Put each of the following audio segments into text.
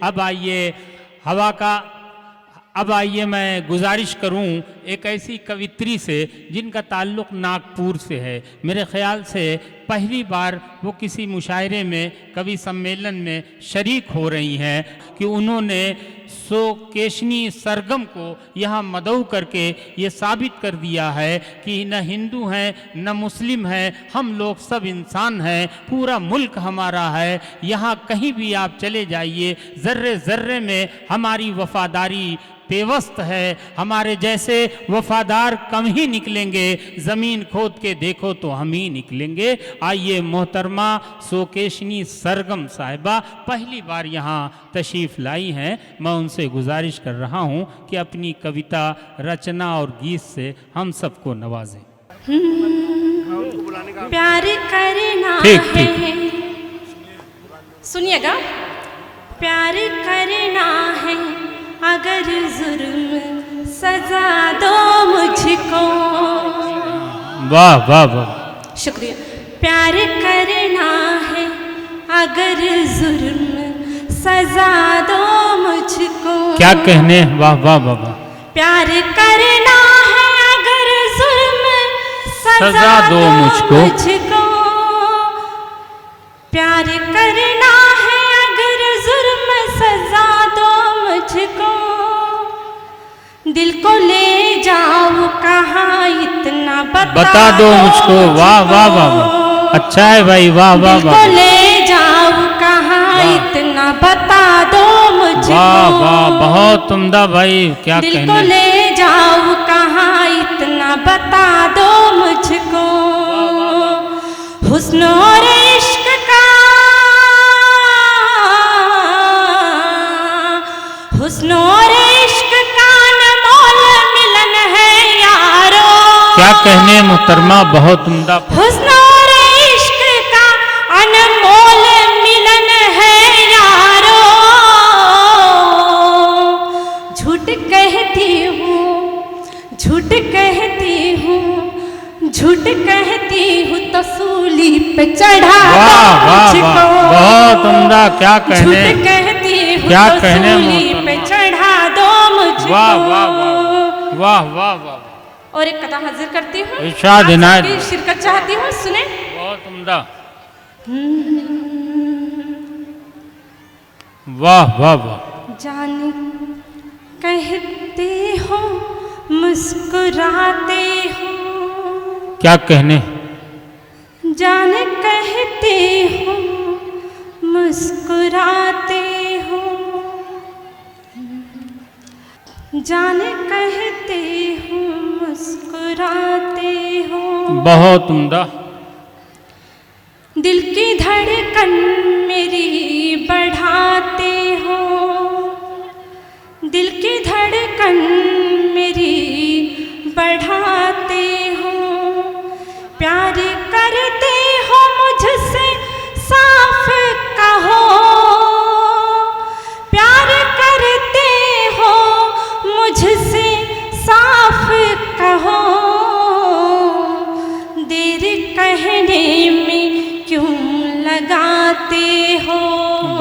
अब आइए मैं गुजारिश करूं एक ऐसी कवित्री से जिनका ताल्लुक़ नागपुर से है। मेरे ख़्याल से पहली बार वो किसी मुशायरे में, कवि सम्मेलन में शरीक हो रही हैं कि उन्होंने सोकेशनी सरगम को यहाँ मदऊ करके ये साबित कर दिया है कि न हिंदू हैं न मुस्लिम हैं, हम लोग सब इंसान हैं, पूरा मुल्क हमारा है। यहाँ कहीं भी आप चले जाइए, ज़र्रे ज़र्रे में हमारी वफ़ादारी पेवस्त है, हमारे जैसे वफादार कम ही निकलेंगे, ज़मीन खोद के देखो तो हम ही निकलेंगे। आइए मोहतरमा सोकेशनी सरगम साहिबा पहली बार यहाँ तशरीफ़ लाई हैं। मैं उनसे गुजारिश कर रहा हूँ कि अपनी कविता, रचना और गीत से हम सबको नवाजें। प्यार करना है, सुनिएगा, प्यार करना है अगर जुर्म सजा दो मुझको। वाह वाह वाह, शुक्रिया। प्यार करना है अगर जुर्म सजा दो मुझको। क्या कहने, वाह वाह वाह वाह। प्यार करना है अगर जुर्म सजा दो मुझको। प्यार करना है अगर जुर्म सजा दो मुझको। दिल को ले जाओ कहाँ इतना बता दो मुझको। वाह वाह वाह, अच्छा है भाई, वाह वाह वाह। दिल को ले जाओ कहाँ इतना बता दो मुझको। वाह वाह, बहुत उम्दा भाई, क्या कहने। दिल को ले जाओ कहाँ इतना बता दो मुझको। हुस्न और इश्क का, हुस्न और इश्क का अनमोल मिलन है यारो। क्या कहने मोहतरमा, बहुत उम्दा। हुस्न और इश्क का अनमोल मिलन है यारो। झूठ कहती हूँ, झूठ कहती हूँ, झूठ कहती हूँ तो सूली पे चढ़ा दो मुझको। बहुत उम्दा, क्या कहने। झूठ कहती हूँ क्या तो कहने सूली पे चढ़ा दो मुझको। वाह वाह वाह वाह वाह वाह। और एक कथा हाजिर करती हूँ, इरशाद इनायत। आपकी शिरकत चाहती हूँ, सुने। बहुत उम्दा, वाह वाह वाह। जाने कहते हो मुस्कुराते हो। क्या कहने। जाने कहते हो मुस्कुराते हो। जाने कहते हो मुस्कुराते हो। बहुत उम्दा। दिल की धड़कन मेरी बढ़ाते हो। दिल की धड़कन मेरी बढ़ाते हो। प्यार करते हो मुझसे साफ कहो। प्यार करते हो मुझसे साफ कहो। देर कहने में क्यों लगाते हो।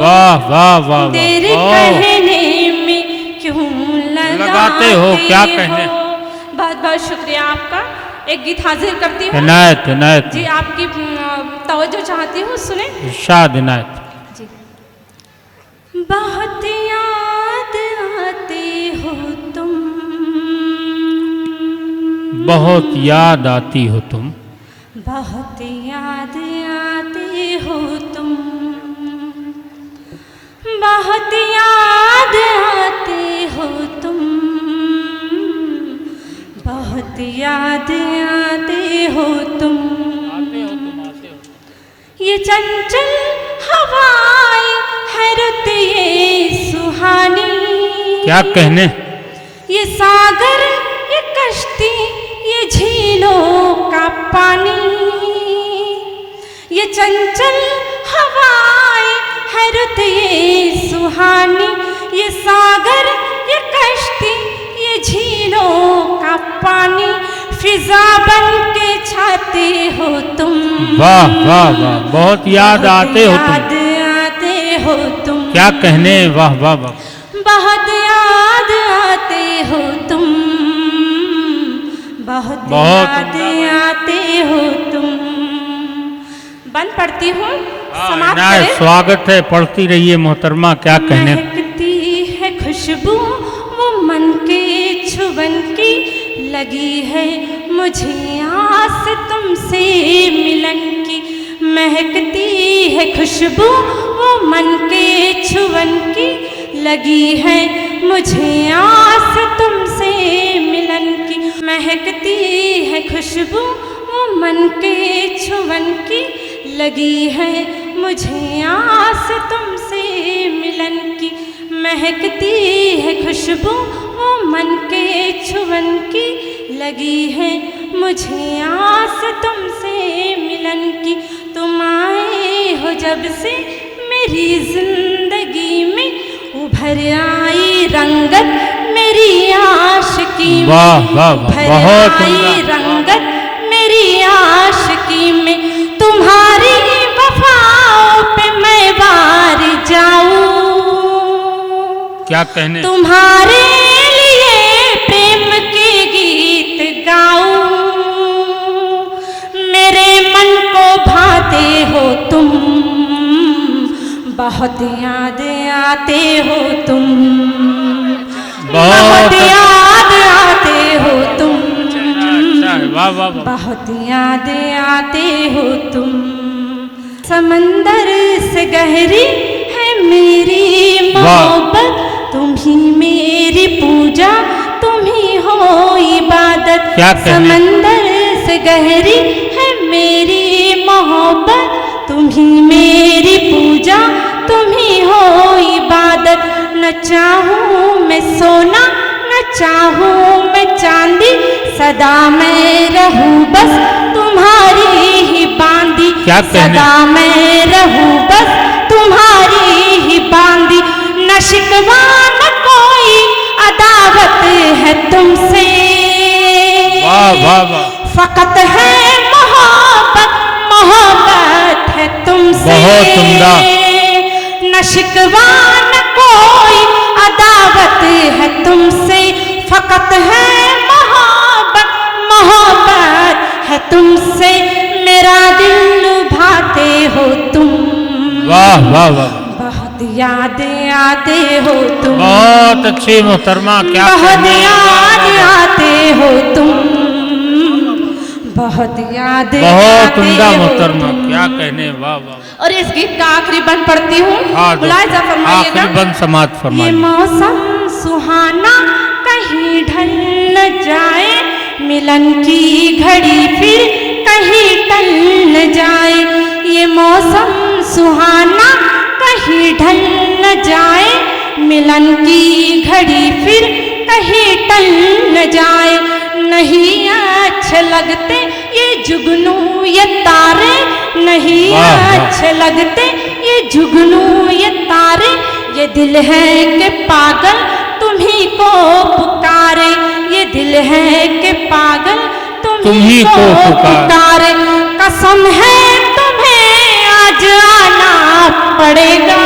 वाह वाह वाह। देर कहने में क्यों लगाते हो। क्या कहने। बहुत बहुत शुक्रिया आपका। एक गीत हाजिर करती हूँ। इनायत इनायत जी, आपकी तवज्जो चाहती हूँ, सुने। इरशाद इनायत। जी। बहुत याद आते हो तुम। बहुत याद आती हो तुम। बहुत याद आते हो तुम। बहुत याद आते हो तुम। बहुत याद आते हो तुम। ये चंचल हवाएं हैरत ये सुहानी। क्या कहने। ये सागर ये कश्ती ये झीलों का पानी। ये चंचल हवाएं हैरत ये सुहानी। ये सागर ये कश्ती ये झीलों का पानी। फिजा बन के छाते हो तुम। वाह वाह वाह, बहुत याद आते हो तुम। याद आते हो तुम। क्या कहने, वाह वाह वाह। बहुत याद आते हो तुम, बहुत याद आते हो तुम। बंद पढ़ती हूँ, समाप्त करें। स्वागत है, पढ़ती रहिए मोहतरमा। क्या कहने। महकती है खुशबू वो मन के छुवन की, लगी है मुझे आस तुमसे मिलन की। महकती है खुशबू वो मन के छुवन की, लगी है मुझे आस तुमसे मिलन की। महकती है खुशबू वो मन के छुवन की, लगी है मुझे आस तुमसे मिलन की। महकती है खुशबू वो मन के छुवन की, लगी है मुझे आस तुमसे मिलन की। तुम आए हो जब से मेरी जिंदगी में, उभर आई रंगत मेरी आशिकी में। वाह वाह, बहुत आई रंगत मेरी आशिकी में। तुम्हारी वफाओं पे मैं वार जाऊं, क्या कहने। तुम्हारे लिए प्रेम के गीत गाऊं। मेरे मन को भाते हो तुम, बहुत याद आते हो तुम, बहुत याद आते हो तुम, वाह वाह वाह। बहुत याद आते हो तुम। समंदर से गहरी है मेरी मोहब्बत, तुम ही मेरी पूजा, तुम ही हो इबादत। समंदर से गहरी है मेरी मोहब्बत, तुम ही मेरी पूजा, तुम ही हो इबादत। न चाहूँ मैं सोना, न चाहूँ मैं चांदी, सदा मैं रहूँ बस तुम्हारी ही बांदी। सदा मैं रहूँ बस तुम्हारी ही बांदी। न शिकवा न कोई अदावत है तुमसे, वाह वाह वाह। फकत है मोहब्बत, मोहब्बत है तुमसे। बहुत उम्दा। न शिकवा न कोई अदावत है तुमसे, फकत है मोहब्बत, मोहब्बत है तुमसे। मेरा दिल लुभाते हो तुम, वाह वाह वाह। बहुत याद आते हो तुम, बहुत अच्छी मोहतरमा। क्या बहुत याद आते हो तुम, बहुत याद बहुत उम्दा आते हो मोहतरमा। तुम। क्या कहने, वाह वाह। और इस गीत का आखिरी बंद पढ़ती हूँ, मुलाहिजा फरमाइएगा। आखिरी बंद समाप्त फरमाइए। ये मौसम सुहाना कहीं ढल न जाए, मिलन की घड़ी फिर कहीं टल न जाए। ये मौसम सुहाना कहीं ढल न जाए, मिलन की घड़ी फिर कहीं टल न जाए। नहीं अच्छे लगते ये जुगनू ये तारे, नहीं अच्छे लगते ये जुगनू ये तारे। ये दिल है कि पागल तुम्ही को पुकारे, ये दिल है कि पागल तुम्ही को पुकारे। कसम है तुम्हें आज आना पड़ेगा,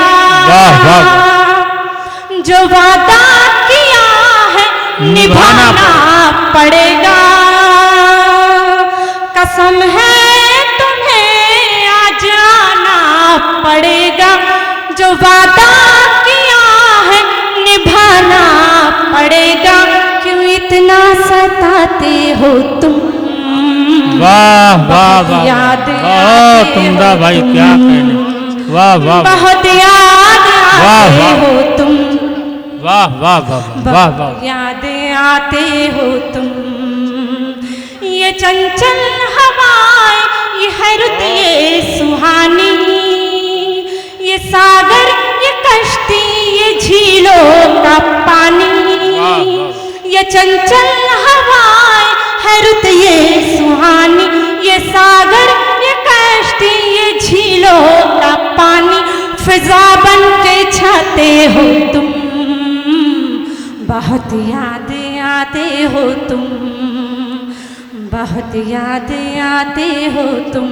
वाह वाह। जो वादा किया है निभाना पड़ेगा। कसम है तुम्हें आज आना पड़ेगा, जो वादा किया है निभाना पड़ेगा। क्यों इतना सताते हो तुम, वाह वाह वाह। बहुत उम्दा भाई, क्या कहने, वाह वाह। बहुत याद आते हो तुम, वाह वाह वाह वाह वाह। याद आते हो तुम। ये चंचल हवाएं, ये है रुत ये सुहानी, ये सागर ये कश्ती ये झीलों का पानी। ये चंचल हवाएं है रुत ये सुहानी, ये सागर ये कश्ती ये झीलों का पानी। फिजा बन के छाते हो तुम, बहुत याद आते हो तुम, बहुत याद आते हो तुम।